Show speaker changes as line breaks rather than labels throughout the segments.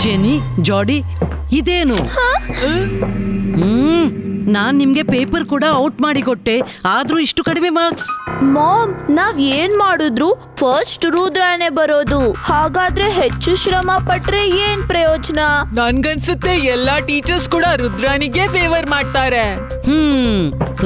ಜೆನಿ, ಜಾಡಿ, ಇದೇನು? ನಾನ್ ನಿಮ್ಗೆ ಪೇಪರ್ ಕೂಡ ಔಟ್ ಮಾಡಿ ಕೊಟ್ಟೆ, ಆದ್ರೂ ಇಷ್ಟು ಕಡಿಮೆ ಮಾರ್ಕ್ಸ್.
ಮಾಮ್, ನಾವ್ ಏನ್ ಮಾಡಿದ್ರು ಫಸ್ಟ್ ರುದ್ರನೇ ಬರೋದು. ಹಾಗಾದ್ರೆ ಹೆಚ್ಚು ಶ್ರಮ ಪಟ್ರೆ ಏನ್ ಪ್ರಯೋಜನ?
ನನ್ಗನ್ಸುತ್ತೆ ಎಲ್ಲಾ ಟೀಚರ್ಸ್ ಕೂಡ ರುದ್ರನಿಗೆ ಫೇವರ್ ಮಾಡ್ತಾರೆ.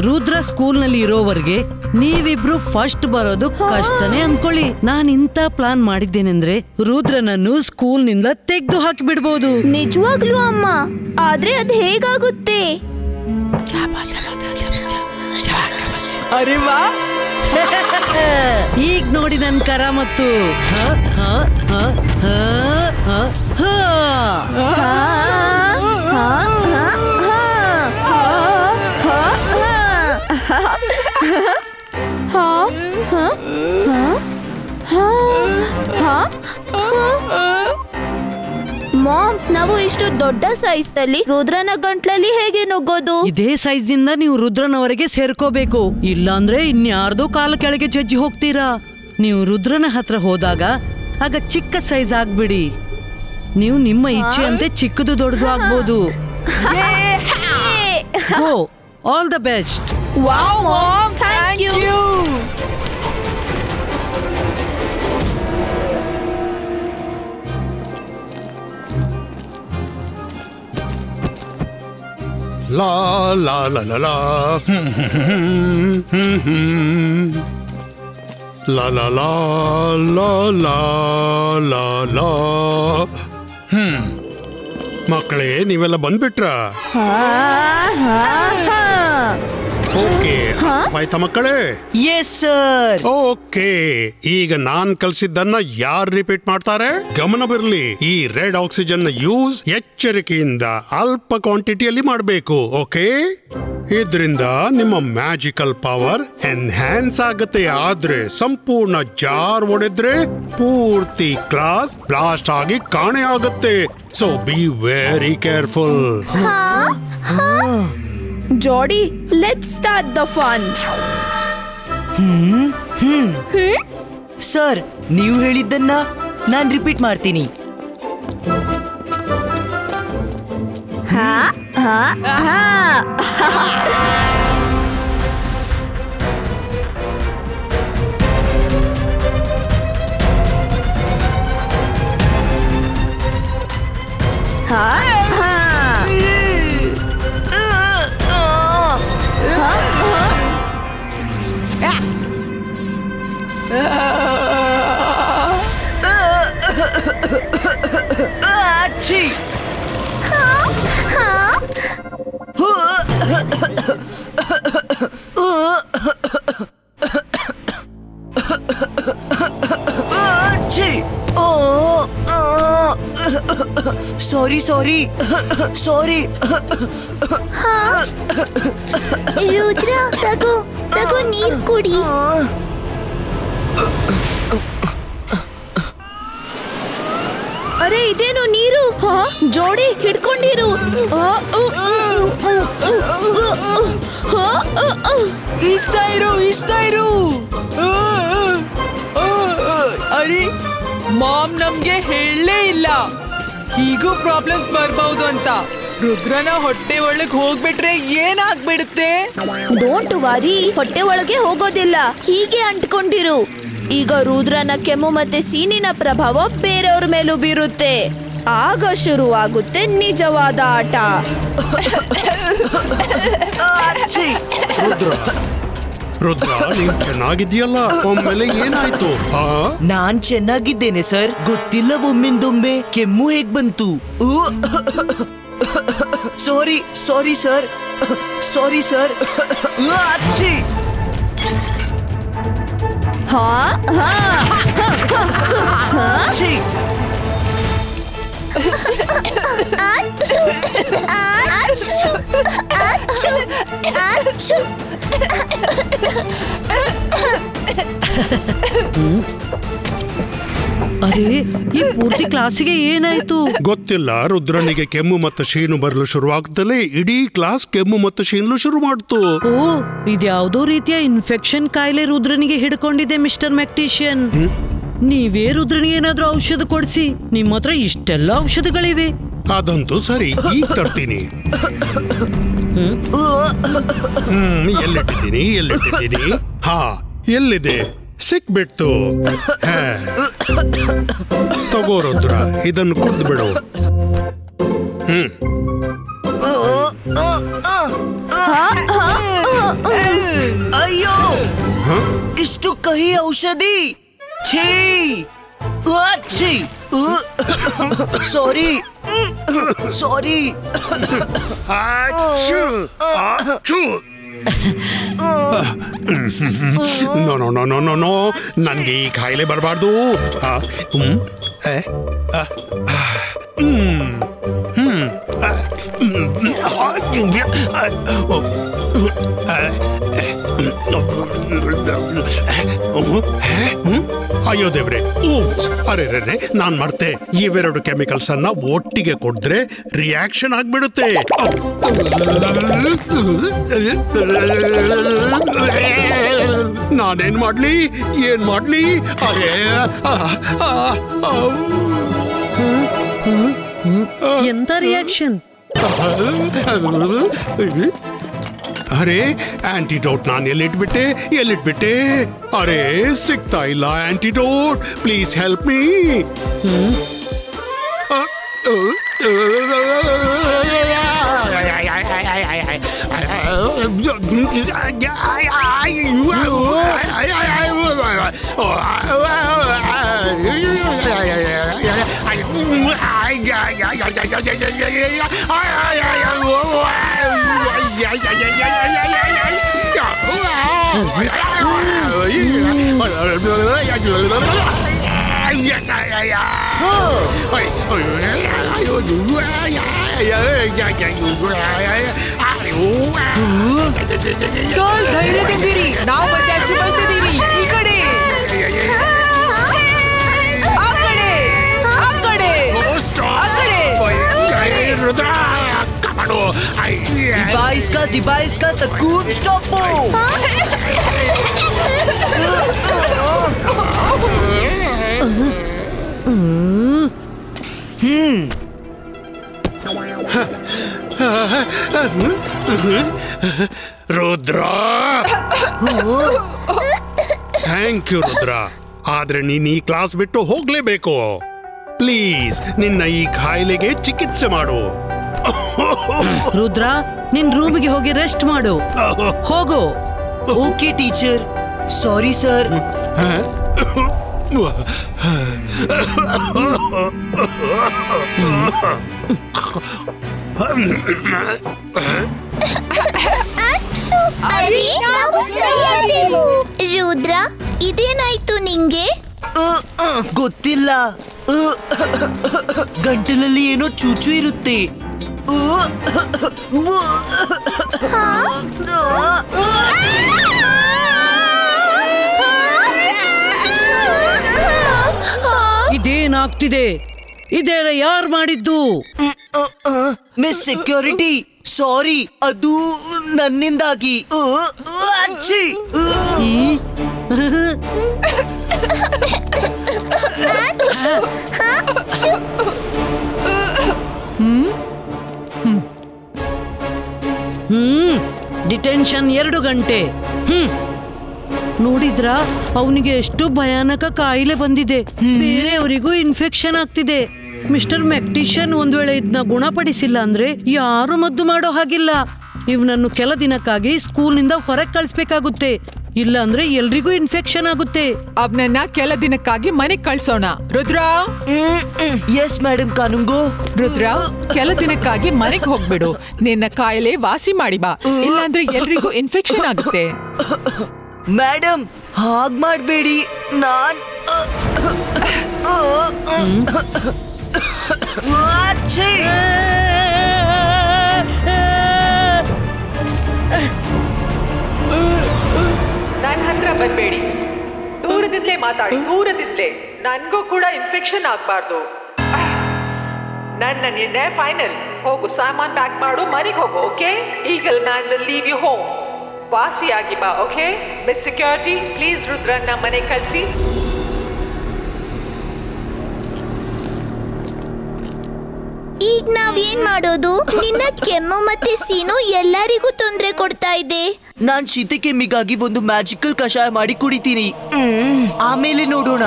ರುದ್ರ ಸ್ಕೂಲ್ ನಲ್ಲಿ ಇರೋವರೆಗೆ ನೀವಿಬ್ರು ಫಸ್ಟ್ ಬರೋದು ಕಷ್ಟನೇ ಅನ್ಕೊಳ್ಳಿ. ನಾನ್ ಇಂತ ಪ್ಲಾನ್ ಮಾಡಿದ್ದೇನೆಂದ್ರೆ ರುದ್ರನನ್ನು ಸ್ಕೂಲ್ ನಿಂದ ತೆಗೆದು ಹಾಕಿ ಬಿಡ್ಬೋದು.
ನಿಜವಾಗ್ಲೂ ಅಮ್ಮ, ಆದ್ರೆ ಅದ್ ಹೇಗಾಗುತ್ತೆ?
ಅರೆ ವಾ,
ಈಗ ನೋಡಿ ನನ್ ಕರಾಮತ್ತು.
ಮಾಮ್, ನಾವು ಇಷ್ಟು ದೊಡ್ಡ ಸೈಜ್ ನಲ್ಲಿ ರುದ್ರನ ಗಂಟ್ಲಲ್ಲಿ ಹೇಗೆ ನುಗ್ಗೋದು?
ಇದೇ ಸೈಜ್ ಇಂದ ನೀವು ರುದ್ರನವರೆಗೆ ಸೇರ್ಕೋಬೇಕು, ಇಲ್ಲಾಂದ್ರೆ ಇನ್ಯಾರ್ದೋ ಕಾಲ ಕೆಳಗೆ ಜಜ್ಜಿ ಹೋಗ್ತೀರಾ. ನೀವು ರುದ್ರನ ಹತ್ರ ಹೋದಾಗ ಆಗ ಚಿಕ್ಕ ಸೈಜ್ ಆಗ್ಬಿಡಿ. ನೀವು ನಿಮ್ಮ ಇಚ್ಛೆಯಂತೆ ಚಿಕ್ಕದು ದೊಡ್ಡದು ಆಗ್ಬೋದು. All the best.
Wow mom, thank you.
La la la la la. La la la la la la la. ಮಕ್ಕಳೇ, ನೀವೆಲ್ಲ ಬಂದ್ಬಿಟ್ರ? ಓಕೆ, ಆಯ್ತಾ ಮಕ್ಕಳೇ?
Yes sir.
ಓಕೆ, ಈಗ ನಾನ್ ಕಲ್ಸಿದ್ದನ್ನ ಯಾರು ರಿಪೀಟ್ ಮಾಡ್ತಾರೆ? ಗಮನ ಬರಲಿ, ಈ ರೆಡ್ ಆಕ್ಸಿಜನ್ ಯೂಸ್ ಎಚ್ಚರಿಕೆಯಿಂದ ಅಲ್ಪ ಕ್ವಾಂಟಿಟಿಯಲ್ಲಿ ಮಾಡಬೇಕು. ಓಕೆ, ಇದರಿಂದ ನಿಮ್ಮ ಮ್ಯಾಜಿಕಲ್ ಪವರ್ ಎನ್ಹ್ಯಾನ್ಸ್ ಆಗುತ್ತೆ. ಆದ್ರೆ ಸಂಪೂರ್ಣ ಜಾರ್ ಒಡೆದ್ರೆ ಪೂರ್ತಿ ಕ್ಲಾಸ್ ಬ್ಲಾಸ್ಟ್ ಆಗಿ ಕಾಣೆ ಆಗುತ್ತೆ. So be very careful.
ಜಾಡಿ, let's start the fun.
Sir, ನೀವು ಹೇಳಿದ್ದನ್ನ ನಾನ್ ರಿಪೀಟ್ ಮಾಡ್ತೀನಿ. ಸಾರಿ ಸಾರಿ ಸಾರಿ.
ರುದ್ರ, ತಗೋ ತಗೋ, ನೀರು ಕುಡಿ. ಅರೆ, ಇದೇನು ನೀರು? ಜೋಡಿ ಹಿಡ್ಕೊಂಡಿರು.
ಇಷ್ಟ ಇರು. ಅರೆ, ಮಾಮ್ ನಮ್ಗೆ ಹೇಳಲೇ ಇಲ್ಲ ಹೀಗೂ ಪ್ರಾಬ್ಲಮ್ಸ್ ಬರ್ಬಹುದು ಅಂತ. ರುದ್ರನ ಹೊಟ್ಟೆ ಒಳಗೆ ಹೋಗ್ಬಿಟ್ರೆ ಏನಾಗ್ಬಿಡುತ್ತೆ?
ಡೋಂಟ್ ವರಿ, ಹೊಟ್ಟೆ ಒಳಗೆ ಹೋಗೋದಿಲ್ಲ, ಹೀಗೆ ಅಂಟ್ಕೊಂಡಿರು. ಈಗ ರುದ್ರನ ಕೆಮ್ಮು ಮತ್ತೆ ಸೀನಿನ ಪ್ರಭಾವ ಬೇರೆಯವ್ರ ಮೇಲೂ ಬೀರುತ್ತೆ. ಆಗ ಶುರುವಾಗುತ್ತೆ ನಿಜವಾದ ಆಟ.
ರುದ್ರ, ನೀನ್ ಚೆನ್ನಾಗಿದ್ಯಲ್ಲ, ಒಮ್ಮೆಲೆ ಏನಾಯ್ತು?
ನಾನ್ ಚೆನ್ನಾಗಿದ್ದೇನೆ ಸರ್. ಗೊತ್ತಿಲ್ಲ ಒಮ್ಮಿಂದೊಮ್ಮೆ ಕೆಮ್ಮು ಹೇಗ್ ಬಂತು. ಸಾರಿ ಸಾರಿ ಸರ್, ಸಾರಿ ಸರ್.
ಅರೆ, ಈ ಪೂರ್ತಿ ಕ್ಲಾಸಿಗೆ ಏನಾಯ್ತು
ಗೊತ್ತಿಲ್ಲ. ರುದ್ರನಿಗೆ ಕೆಮ್ಮು ಮತ್ತು ಶೀನು ಬರಲು ಶುರುವಾಗ್ತಲೇ ಇಡೀ ಕ್ಲಾಸ್ ಕೆಮ್ಮು ಮತ್ತು ಶೀನು ಶುರು ಮಾಡ್ತು.
ಇದ್ಯಾವುದೋ ರೀತಿಯ ಇನ್ಫೆಕ್ಷನ್ ಕಾಯಿಲೆ ರುದ್ರನಿಗೆ ಹಿಡ್ಕೊಂಡಿದೆ ಮಿಸ್ಟರ್ ಮ್ಯಾಕ್ಟಿಷಿಯನ್. ನೀವೇ ರುದ್ರನಿಗೆ ಏನಾದ್ರೂ ಔಷಧ ಕೊಡಿಸಿ. ನಿಮ್ಮ ಹತ್ರ ಇಷ್ಟೆಲ್ಲ ಔಷಧಿಗಳಿವೆ.
ಅದಂತೂ ಸರಿ, ಈಗ ತರ್ತೀನಿ. ಎಲ್ಲಿಟ್ಟಿದ್ದೀನಿ? ಹಾ, ಎಲ್ಲಿದೆ? ಸಿಕ್ಬಿಡ್ತು. ತಗೋ ರುದ್ರ, ಇದನ್ನು ಕುಡ್ದು ಬಿಡು.
ಅಯ್ಯೋ, ಇಷ್ಟು ಕಹಿ ಔಷಧಿ. ಛೀ, ಸಾರಿ.
ನೋ, ನನ್ಗೆ ಈ ಕಾಯಿಲೆ ಬರಬಾರ್ದು. ಅಯ್ಯೋ ದೇವ್ರೆ, ಅರೆ ನಾನ್ ಮರ್ತೆ. ಇವೆರಡು ಕೆಮಿಕಲ್ಸ್ ಅನ್ನ ಒಟ್ಟಿಗೆ ಕೊಡಿದ್ರೆ ರಿಯಾಕ್ಷನ್ ಆಗ್ಬಿಡುತ್ತೆ. ನಾನೇನ್ ಮಾಡ್ಲಿ? ಅರೆ
ಎಂತ ರಿಯಾಕ್ಷನ್?
ಅರೆ ಆಂಟಿಡೋಟ್ ನಾನು ಎಲ್ಲಿಟ್ಬಿಟ್ಟೆ? ಅರೆ ಸಿಗ್ತಾ ಇಲ್ಲ antidote. Please help me.
Sir, ಧೈರ್ಯದಿಂದಿರಿ, ನಾವು ಬಚಾಯಿಸಿ ಬರ್ತಿದ್ದೀವಿ. ಈ ಕಡೆ, ಆ ಕಡೆ.
Ziba iska Sakoon, stop mo!
Rudra, thank you Rudra. ಆದ್ರೆ ನೀನ್ ಈ ಕ್ಲಾಸ್ ಬಿಟ್ಟು ಹೋಗ್ಲೇಬೇಕು. ಪ್ಲೀಸ್ ನಿನ್ನ ಈ ಕಾಯಿಲೆಗೆ ಚಿಕಿತ್ಸೆ ಮಾಡು.
ರುದ್ರ, ನಿನ್ ರೂಮಿಗೆ ಹೋಗಿ ರೆಸ್ಟ್ ಮಾಡು. ಹೋಗು.
Okay teacher. Sorry sir.
Rudra, ಇದೇನಾಯ್ತು ನಿಂಗೆ?
ಗೊತ್ತಿಲ್ಲ. ಗಂಟಲಲ್ಲಿ ಏನೋ ಚೂಚು ಇರುತ್ತೆ.
ಇದೇನಾಗ್ತಿದೆ? ಇದೆಲ್ಲ ಯಾರು ಮಾಡಿದ್ದು?
ಮಿಸ್ ಸೆಕ್ಯೂರಿಟಿ, ಸಾರಿ, ಅದು ನನ್ನಿಂದಾಗಿ.
ಡಿಟೆನ್ಷನ್ 2 ಗಂಟೆ. ನೋಡಿದ್ರ, ಅವನಿಗೆ ಎಷ್ಟು ಭಯಾನಕ ಕಾಯಿಲೆ ಬಂದಿದೆ. ಬೇರೆಯವರಿಗೂ ಇನ್ಫೆಕ್ಷನ್ ಆಗ್ತಿದೆ. ಮಿಸ್ಟರ್ ಮೆಕ್ಟಿಷನ್ ಒಂದ್ ವೇಳೆ ಇದನ್ನ ಗುಣಪಡಿಸಿಲ್ಲ ಅಂದ್ರೆ ಯಾರು ಮದ್ದು ಮಾಡೋ ಹಾಗಿಲ್ಲ. ಇವನನ್ನು ಕೆಲ ದಿನಕ್ಕಾಗಿ ಸ್ಕೂಲ್ನಿಂದ ಹೊರಗೆ ಕಳಿಸ್ಬೇಕಾಗುತ್ತೆ. ಇಲ್ಲ ಅಂದ್ರೆ ಎಲ್ರಿಗೂ ಇನ್ಫೆಕ್ಷನ್ ಆಗುತ್ತೆ.
ಅವನನ್ನ ಕೆಲ ದಿನಕ್ಕಾಗಿ ಮನೆಗೆ ಕಳ್ಸೋಣ. ರುದ್ರ.
Yes madam Kanungo.
ರುದ್ರ, ಕೆಲ ದಿನಕ್ಕಾಗಿ ಮನೆಗೆ ಹೋಗ್ಬಿಡು. ನಿನ್ನ ಕಾಯಿಲೆ ವಾಸಿ ಮಾಡಿ ಬಾ, ಇಲ್ಲಾಂದ್ರೆ ಎಲ್ರಿಗೂ ಇನ್ಫೆಕ್ಷನ್ ಆಗುತ್ತೆ.
ಮೇಡಮ್, ಹಾಗ್ ಮಾಡ್ಬೇಡಿ. ನಾನ್
ನನ್ನ ಹತ್ರ ಬರ್ಬೇಡಿ. ದೂರದಿಂದಲೇ ಮಾತಾಡಿ, ದೂರದಿಂದಲೇ. ನನ್ಗೂ ಕೂಡ ಇನ್ಫೆಕ್ಷನ್ ಆಗ್ಬಾರ್ದು. ನನ್ನ ನಿರ್ಣಯ ಫೈನಲ್. ಹೋಗು, ಸಾಮಾನ್ ಪ್ಯಾಕ್ ಮಾಡು, ಮನೆಗೆ ಹೋಗು. Okay, eagle man will leave you home. ವಾಸಿಯಾಗಿ ಬಾ. ಓಕೆ ಮಿಸ್ ಸೆಕ್ಯೂರಿಟಿ, ಪ್ಲೀಸ್ ರುದ್ರನ್ನ ಮನೆ ಕಳಿಸಿ.
ಈಗ ನಾವೇನ್ ಮಾಡೋದು? ನಿನ್ನ ಕೆಮ್ಮು ಮತ್ತೆ ಸೀನು ಎಲ್ಲರಿಗೂ ತೊಂದರೆ ಕೊಡ್ತಾ ಇದೆ.
ನಾನ್ ಶೀತ ಕೆಮ್ಮಿಗಾಗಿ ಒಂದು ಮ್ಯಾಜಿಕಲ್ ಕಷಾಯ ಮಾಡಿ ಕುಡಿತೀನಿ. ಆಮೇಲೆ ನೋಡೋಣ.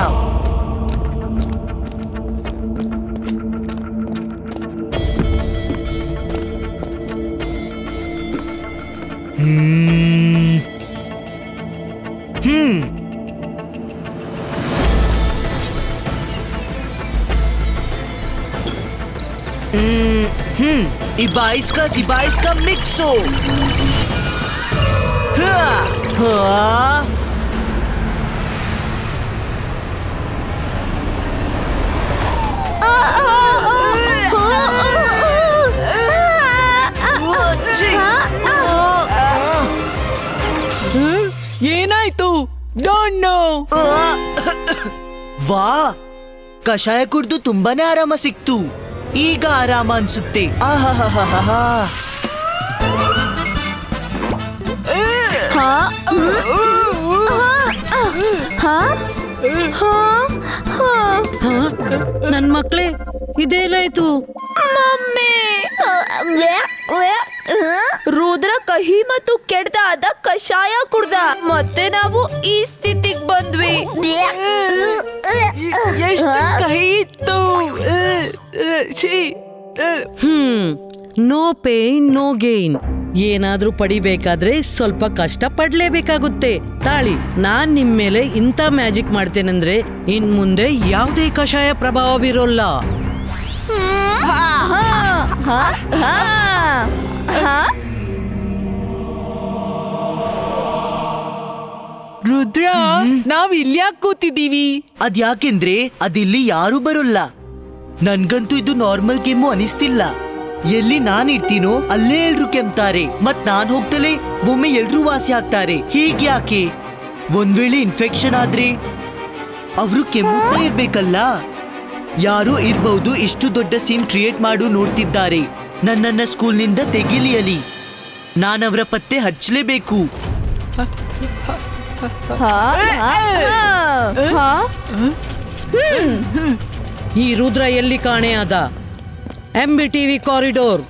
Ibaiska mixo.
ಏನಾಯ್ತು? Don't know.
ವಾ, ಕಷಾಯ ಕುಡ್ದು ತುಂಬಾನೇ ಆರಾಮ ಸಿಕ್ತು. ಈಗ ಆರಾಮ ಅನ್ಸುತ್ತೆ. ಆಹಾಹಾಹಾಹಾ.
ನನ್ ಮಕ್ಳೇ, ಇದೇನಾಯ್ತು?
ರುದ್ರ ಕಹಿ ಮತ್ತು ಕೆಡ್ದಾದ ಕಷಾಯ ಕುಡ್ದ, ಮತ್ತೆ ನಾವು ಈ ಸ್ಥಿತಿಗೆ ಬಂದ್ವಿ.
ಕಹಿ ಇತ್ತು. No pain no gain. ಏನಾದ್ರೂ ಪಡಿಬೇಕಾದ್ರೆ ಸ್ವಲ್ಪ ಕಷ್ಟ ಪಡ್ಲೇಬೇಕಾಗುತ್ತೆ. ತಾಳಿ, ನಾನ್ ನಿಮ್ ಮೇಲೆ ಇಂಥ ಮ್ಯಾಜಿಕ್ ಮಾಡ್ತೇನೆಂದ್ರೆ ಇನ್ ಮುಂದೆ ಯಾವುದೇ ಕಷಾಯ ಪ್ರಭಾವ ಬೀರೋಲ್ಲ. ರುದ್ರ, ನಾವ್ ಇಲ್ಯಾಕ್ ಕೂತಿದೀವಿ?
ಅದ್ಯಾಕೆಂದ್ರೆ ಅದಿಲ್ಲಿ ಯಾರು ಬರೋಲ್ಲ. ನನ್ಗಂತೂ ಇದು ನಾರ್ಮಲ್ ಕೆಮ್ಮು ಅನಿಸ್ತಿಲ್ಲ. ಎಲ್ಲಿ ನಾನ್ ಇರ್ತೀನೋ ಅಲ್ಲೇ ಎಲ್ರು ಕೆಮ್ತಾರೆ, ಮತ್ ನಾನ್ ಹೋಗ್ತಲೇ ಒಮ್ಮೆ ಎಲ್ರೂ ವಾಸಿ ಆಗ್ತಾರೆ. ಹೀಗ್ಯಾಕೆ? ಒಂದ್ ವೇಳೆ ಇನ್ಫೆಕ್ಷನ್ ಆದ್ರೆ ಅವರು ಕೆಮ್ಮುತ್ತಾ ಇರ್ಬೇಕಲ್ಲ. ಯಾರೋ ಇರ್ಬಹುದು ಇಷ್ಟು ದೊಡ್ಡ ಸೀನ್ ಕ್ರಿಯೇಟ್ ಮಾಡು ನೋಡ್ತಿದ್ದಾರೆ. ನನ್ನನ್ನ ಸ್ಕೂಲ್ನಿಂದ ತೆಗಿಲಿಯಲಿ. ನಾನವರ ಪತ್ತೆ ಹಚ್ಚಲೇಬೇಕು.
ಈ ರುದ್ರ ಎಲ್ಲಿ ಕಾಣೆ ಆದ? MBTV corridor,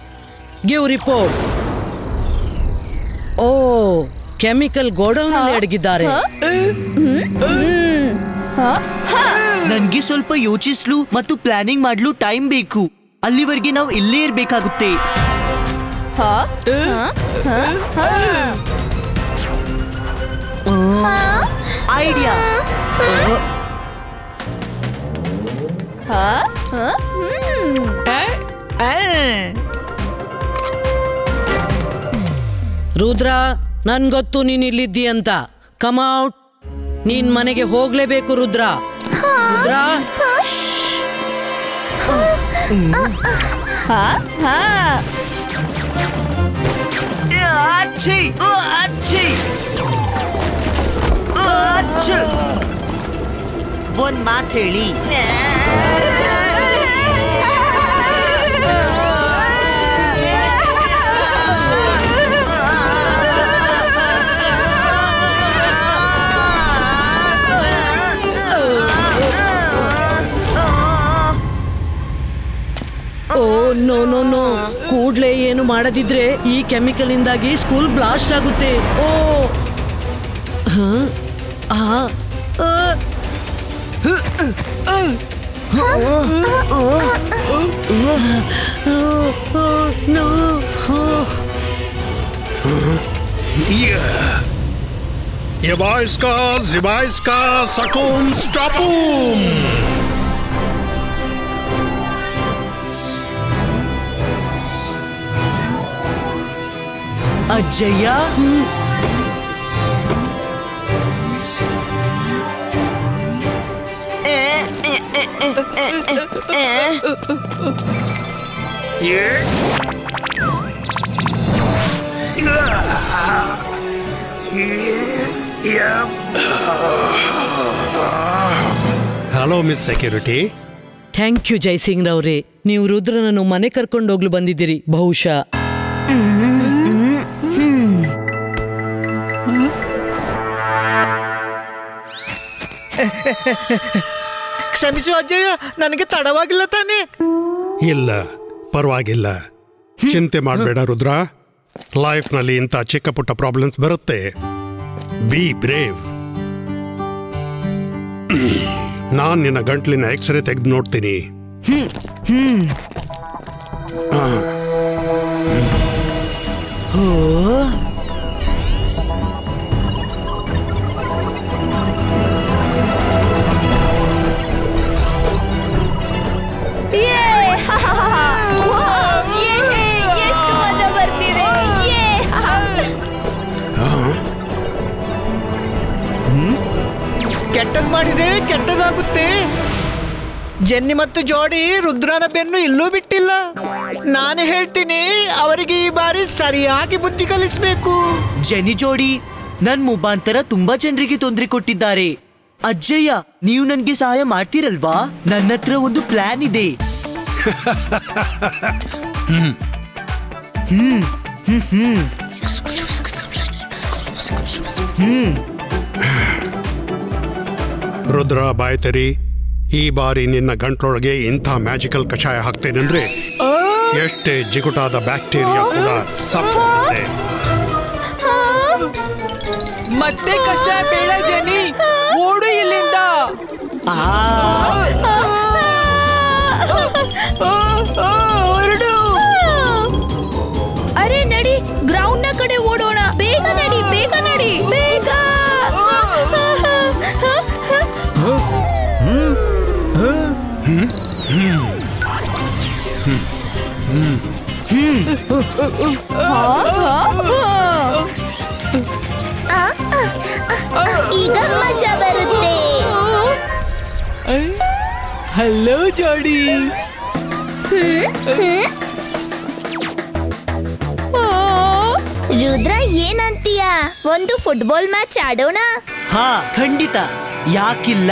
give report. ಓ, ಕೆಮಿಕಲ್ ಗೋಡೌನ್ ಅಲ್ಲಿ ಅಡಗಿದ್ದಾರೆ.
ನನ್ಗೆ ಸ್ವಲ್ಪ ಯೋಚಿಸ್ಲು ಮತ್ತು ಪ್ಲಾನಿಂಗ್ ಮಾಡ್ಲು ಟೈಮ್ ಬೇಕು. ಅಲ್ಲಿವರೆಗೆ ನಾವು ಇಲ್ಲೇ ಇರ್ಬೇಕಾಗುತ್ತೆ. ಐಡಿಯಾ. ರುದ್ರ, ನನ್ಗೊತ್ತು ನೀನ್ ಇಲ್ಲಿದ್ದಿ ಅಂತ. Come out. ನೀನ್ ಮನೆಗೆ ಹೋಗ್ಲೇಬೇಕು ರುದ್ರ. ರುದ್ರ, ಒಂದ್ ಮಾತು ಹೇಳಿ.
ಓ ನೋ ನೋ ನೋ, ಕೂಡ್ಲೆ ಏನು ಮಾಡದಿದ್ರೆ ಈ ಕೆಮಿಕಲ್ ಇಂದಾಗಿ ಸ್ಕೂಲ್ ಬ್ಲಾಸ್ಟ್ ಆಗುತ್ತೆ. ಓ
Zibaiska, Sakum, Stopum!
ಅಜ್ಜಯ್ಯ,
hello miss security.
Thank you Jaisingh ರವ್ರೆ. ನೀವು ರುದ್ರನನ್ನು ಮನೆ ಕರ್ಕೊಂಡೋಗ್ಲು ಬಂದಿದ್ದೀರಿ ಬಹುಶಃ.
ಕ್ಷಮಿಸು ಅಜ್ಜಯ್ಯ, ನನಗೆ ತಡವಾಗಿಲ್ಲ ತಾನೆ?
ಇಲ್ಲ, ಪರವಾಗಿಲ್ಲ, ಚಿಂತೆ ಮಾಡಬೇಡ ರುದ್ರ. ಲೈಫ್ನಲ್ಲಿ ಇಂಥ ಚಿಕ್ಕ ಪುಟ್ಟ ಪ್ರಾಬ್ಲಮ್ಸ್ ಬರುತ್ತೆ. Be brave. ನಾನ್ ನಿನ್ನ ಗಂಟ್ಲಿನ ಎಕ್ಸ್ರೇ ತೆಗೆದು ನೋಡ್ತೀನಿ.
ಎಷ್ಟು ಮಜಾ ಬರ್ತಿದೆ.
ಕೆಟ್ಟದ್ ಮಾಡಿದ್ರೆ ಕೆಟ್ಟದಾಗುತ್ತೆ. ಜೆನ್ನಿ ಮತ್ತು ಜೋಡಿ ರುದ್ರನ ಬೆನ್ನು ಇಲ್ಲೂ ಬಿಟ್ಟಿಲ್ಲ. ನಾನು ಹೇಳ್ತೀನಿ, ಅವರಿಗೆ ಈ ಬಾರಿ ಸರಿಯಾಗಿ ಬುದ್ಧಿ ಕಲಿಸ್ಬೇಕು.
ಜೆನಿ ಜೋಡಿ ನನ್ ಮುಖಾಂತರ ತುಂಬಾ ಜನರಿಗೆ ತೊಂದರೆ ಕೊಟ್ಟಿದ್ದಾರೆ. ಅಜ್ಜಯ್ಯ, ನೀವು ನನ್ಗೆ ಸಹಾಯ ಮಾಡ್ತೀರಲ್ವಾ? ನನ್ನ ಹತ್ರ ಒಂದು ಪ್ಲಾನ್ ಇದೆ.
ರುದ್ರ ಬಾಯ್ತರಿ, ಈ ಬಾರಿ ನಿನ್ನ ಗಂಟ್ಲೊಳಗೆ ಇಂಥ ಮ್ಯಾಜಿಕಲ್ ಕಷಾಯ ಹಾಕ್ತೇನೆಂದ್ರೆ ಎಷ್ಟೇ ಜಿಗುಟಾದ ಬ್ಯಾಕ್ಟೀರಿಯಾ ಕೂಡ ಸತ್ತೋಗುತ್ತೆ.
ಮತ್ತೆ ಕಷಾಯ ಬೇಡ ಜೆನಿ, ಓಡು ಇಲ್ಲಿಂದ. ಹೊರಡು.
ಅರೆ ನಡಿ, ಗ್ರೌಂಡ್ ನ ಕಡೆ ಓಡೋಣ. ಬೇಗ ನಡಿ, ಬೇಗ ನಡಿ, ಬೇಗ. ಈಗ ಮಜಾ ಬರುತ್ತೆ.
ಹಲೋ ಜೋಡಿ.
ರುದ್ರ, ಏನಂತೀಯ? ಒಂದು ಫುಟ್ಬಾಲ್ ಮ್ಯಾಚ್ ಆಡೋಣ?
ಹಾ, ಖಂಡಿತ, ಯಾಕಿಲ್ಲ.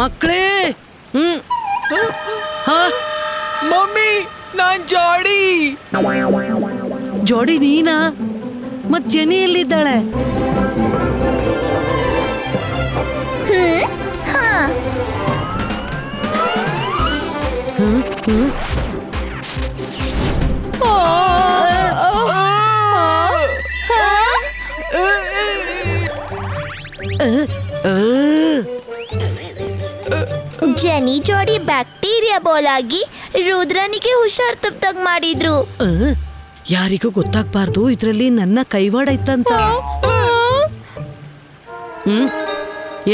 ಮಕ್ಕಳೇ,
ಮಮ್ಮಿ, ನಾನ್ ಜೋಡಿ.
ಜೋಡಿ ನೀನಾ? ಮತ್ ಜೆನಿ ಎಲ್ಲಿದ್ದಾಳೆ?
ಜೆನಿ ಜೋಡಿ ಬ್ಯಾಕ್ಟೀರಿಯಾ ಬೋಲಾಗಿ ರುದ್ರನಿಗೆ ಹುಷಾರ್ ತಪ್ಪಾಗ್ ಮಾಡಿದ್ರು.
ಯಾರಿಗೂ ಗೊತ್ತಾಗ್ಬಾರ್ದು ಇದ್ರಲ್ಲಿ ನನ್ನ ಕೈವಾಡ ಇತ್ತಂತ.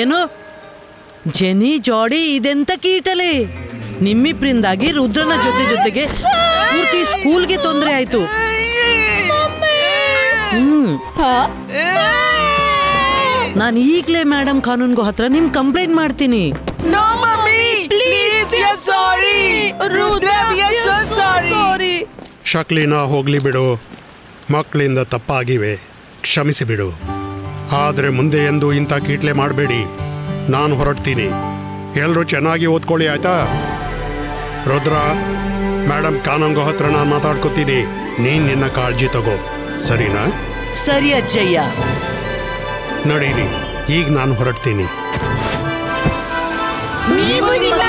ಏನೋ ಜೆನಿ ಜೋಡಿ ಇದೆಂತ ಕೀಟಲೆ. ನಿಮ್ಮಿಬ್ರಿಂದಾಗಿ ರುದ್ರನ ಜೊತೆಗೆ ಪೂರ್ತಿ ಸ್ಕೂಲ್ಗೆ ತೊಂದರೆ ಆಯ್ತು. ನಾನು ಈಗ್ಲೇ ಮೇಡಮ್ ಕಾನೂನ್ಗೋ ಹತ್ರ ನಿಮ್ ಕಂಪ್ಲೇಂಟ್ ಮಾಡ್ತೀನಿ.
No, mommy, please, we are sorry. Rudra, we are so sorry.
ಶಕ್ಲಿನ ಹೋಗ್ಲಿ ಬಿಡು, ಮಕ್ಕಳಿಂದ ತಪ್ಪಾಗಿವೆ, ಕ್ಷಮಿಸಿ ಬಿಡು. ಆದರೆ ಮುಂದೆ ಎಂದು ಇಂಥ ಕೀಟ್ಲೆ ಮಾಡಬೇಡಿ. ನಾನು ಹೊರಡ್ತೀನಿ. ಎಲ್ಲರೂ ಚೆನ್ನಾಗಿ ಓದ್ಕೊಳ್ಳಿ, ಆಯ್ತಾ? ರುದ್ರ, ಮೇಡಮ್ ಕಾನೂನ್ಗೋ ಹತ್ರ ನಾನು ಮಾತಾಡ್ಕೋತೀನಿ. ನೀನ್ ನಿನ್ನ ಕಾಳಜಿ ತಗೋ, ಸರಿನಾ?
ಸರಿ ಅಜ್ಜಯ್ಯ.
ನಡೀರಿ, ಈಗ ನಾನು ಹೊರಡ್ತೀನಿ.
ನೀವು ನಿಮ್ಮ